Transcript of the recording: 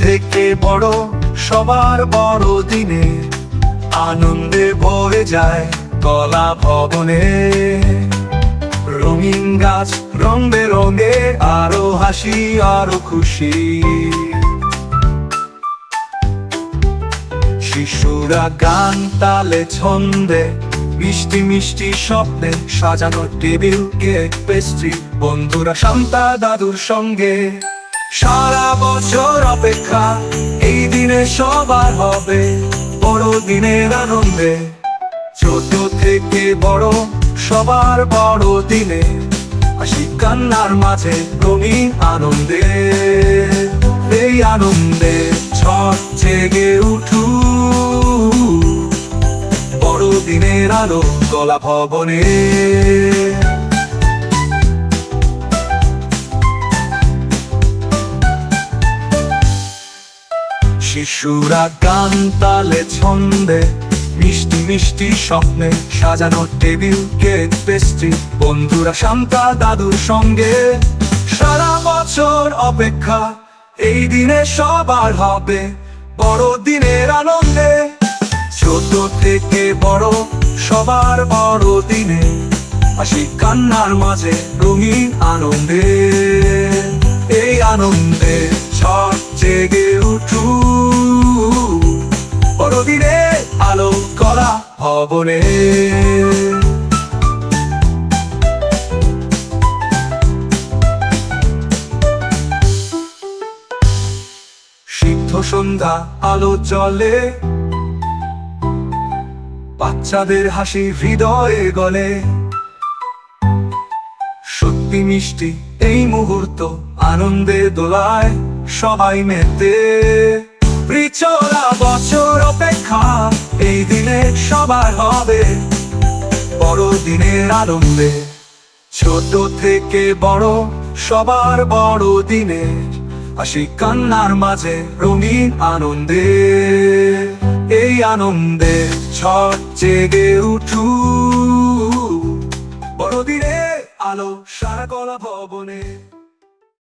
থেকে বড় সবার বড় দিনে আনন্দে ভরে যায় কলা ভবনে। রঙিন গাছ রং বেরঙে আরো হাসি আরো খুশি। শিশুরা গান তালে ছন্দে মিষ্টি মিষ্টি স্বপ্নে সাজানো টেবিল কেক পেস্ট্রি বন্ধুরা শান্তা দাদুর সঙ্গে। সারা বছর অপেক্ষা এই দিনে সবার হবে বড় দিনের আনন্দে। ছোট থেকে বড় সবার বড় দিনে হাসি কান্নার মাঝে রঙিন আনন্দে। এই আনন্দে ছট জেগে উঠু বড় দিনের আলো কলা ভবনে। শিশুরা গান তালে ছন্দে মিষ্টি মিষ্টি স্বপ্নে সাজানো টেবিল কেক পেস্ট্রি বন্ধুরা শান্তা দাদুর সঙ্গে। সারা বছর অপেক্ষা এই দিনে সবার হবে বড় দিনের আনন্দে। ছোট থেকে বড় সবার বড় দিনে হাসি কান্নার মাঝে রঙিন আনন্দে। এই আনন্দে ছট জেগে উঠু বড়দিনে আলো কলা ভবনে। সিদ্ধ সন্ধ্যা আলো জ্বলে বাচ্চাদের হাসি হৃদয়ে গলে। সত্যি মিষ্টি এই মুহূর্ত আনন্দে দোলায় সবাই মেতে। চলা বছর অপেক্ষা এই দিনে সবার হবে বড় দিনের আনন্দে। ছোট থেকে বড় সবার বড় দিনে হাসি কান্নার মাঝে রঙিন আনন্দে। এই আনন্দে ছট জেগে উঠু বড়দিনে আলো সারা কলা ভবনে।